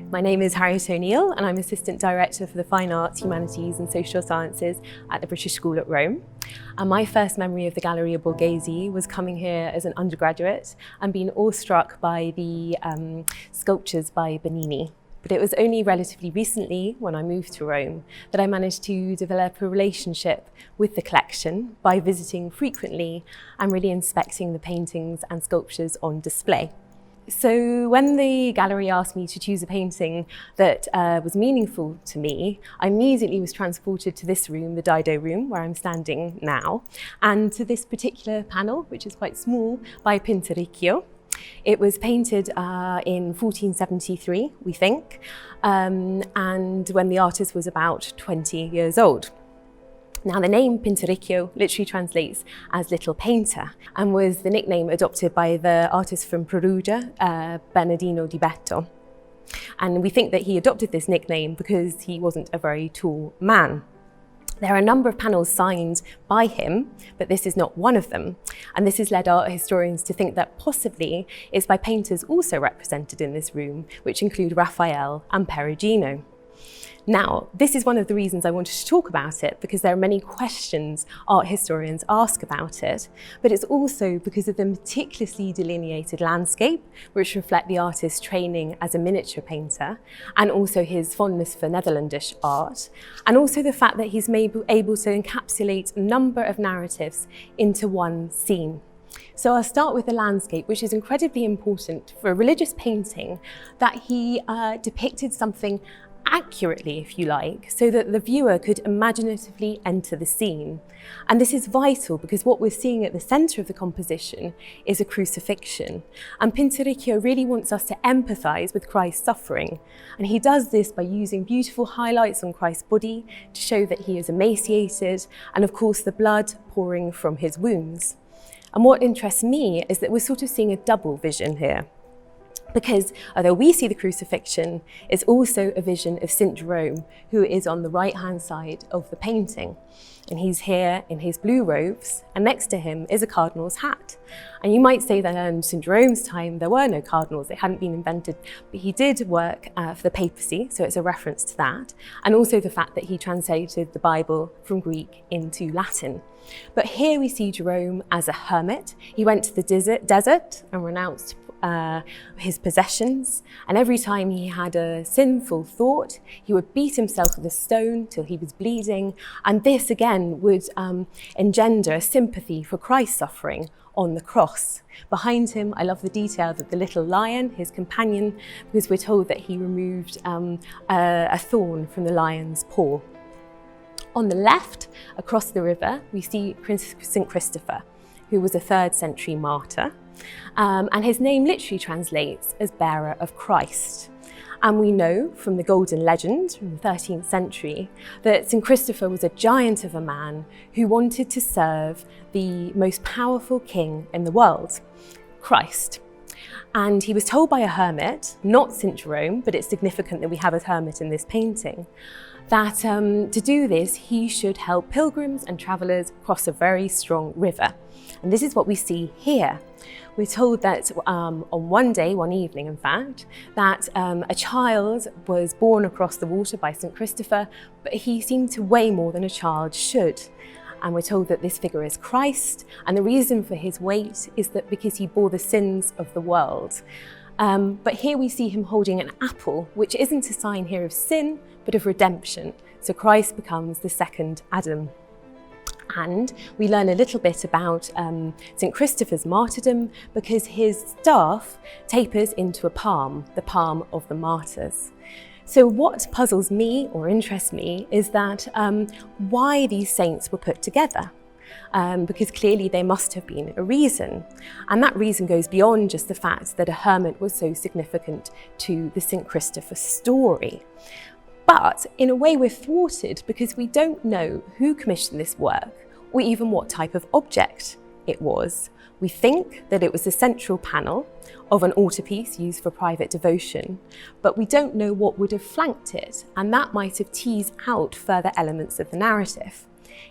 My name is Harriet O'Neill and I'm Assistant Director for the Fine Arts, Humanities and Social Sciences at the British School at Rome. And my first memory of the Galleria Borghese was coming here as an undergraduate and being awestruck by the sculptures by Bernini. But it was only relatively recently, when I moved to Rome, that I managed to develop a relationship with the collection by visiting frequently and really inspecting the paintings and sculptures on display. So when the gallery asked me to choose a painting that was meaningful to me, I immediately was transported to this room, the Dido room, where I'm standing now, and to this particular panel, which is quite small, by Pinturicchio. It was painted in 1473, we think, and when the artist was about 20 years old. Now, the name Pinturicchio literally translates as little painter and was the nickname adopted by the artist from Perugia, Bernardino di Betto. And we think that he adopted this nickname because he wasn't a very tall man. There are a number of panels signed by him, but this is not one of them. And this has led art historians to think that possibly it's by painters also represented in this room, which include Raphael and Perugino. Now, this is one of the reasons I wanted to talk about it, because there are many questions art historians ask about it, but it's also because of the meticulously delineated landscape, which reflect the artist's training as a miniature painter, and also his fondness for Netherlandish art, and also the fact that he's able to encapsulate a number of narratives into one scene. So I'll start with the landscape, which is incredibly important for a religious painting, that he depicted something accurately, if you like, so that the viewer could imaginatively enter the scene. And this is vital because what we're seeing at the centre of the composition is a crucifixion. And Pinturicchio really wants us to empathise with Christ's suffering. And he does this by using beautiful highlights on Christ's body to show that he is emaciated, and of course the blood pouring from his wounds. And what interests me is that we're sort of seeing a double vision here. Because although we see the crucifixion, it's also a vision of St. Jerome, who is on the right-hand side of the painting. And he's here in his blue robes, and next to him is a cardinal's hat. And you might say that in St. Jerome's time, there were no cardinals, they hadn't been invented, but he did work for the papacy, so it's a reference to that. And also the fact that he translated the Bible from Greek into Latin. But here we see Jerome as a hermit. He went to the desert and renounced his possessions, and every time he had a sinful thought, he would beat himself with a stone till he was bleeding, and this again would engender a sympathy for Christ's suffering on the cross. Behind him, I love the detail that the little lion, his companion, because we're told that he removed a thorn from the lion's paw. On the left, across the river, we see St. Christopher, who was a 3rd century martyr. And his name literally translates as bearer of Christ. And we know from the Golden Legend from the 13th century that St. Christopher was a giant of a man who wanted to serve the most powerful king in the world, Christ. And he was told by a hermit, not St. Jerome, but it's significant that we have a hermit in this painting, that to do this, he should help pilgrims and travellers cross a very strong river. And this is what we see here. We're told that on one evening, in fact, that a child was borne across the water by St. Christopher, but he seemed to weigh more than a child should. And we're told that this figure is Christ, and the reason for his weight is that because he bore the sins of the world. But here we see him holding an apple, which isn't a sign here of sin, but of redemption. So Christ becomes the second Adam. And we learn a little bit about St. Christopher's martyrdom because his staff tapers into a palm, the palm of the martyrs. So what puzzles me or interests me is that why these saints were put together. Because clearly there must have been a reason. And that reason goes beyond just the fact that a hermit was so significant to the St. Christopher story. But in a way we're thwarted because we don't know who commissioned this work or even what type of object it was. We think that it was the central panel of an altarpiece used for private devotion, but we don't know what would have flanked it, and that might have teased out further elements of the narrative.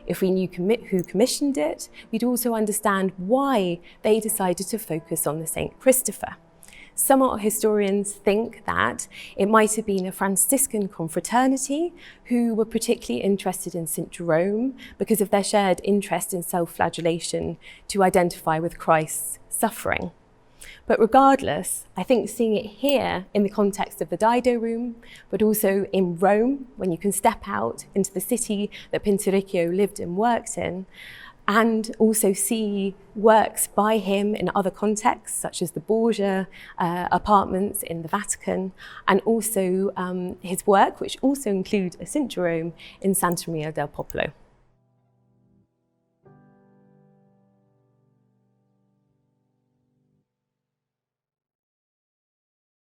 If we knew who commissioned it, we'd also understand why they decided to focus on the St. Christopher. Some art historians think that it might have been a Franciscan confraternity who were particularly interested in St. Jerome because of their shared interest in self-flagellation to identify with Christ's suffering. But regardless, I think seeing it here in the context of the Dido room, but also in Rome, when you can step out into the city that Pinturicchio lived and worked in, and also see works by him in other contexts, such as the Borgia apartments in the Vatican, and also his work, which also include a St. Jerome in Santa Maria del Popolo.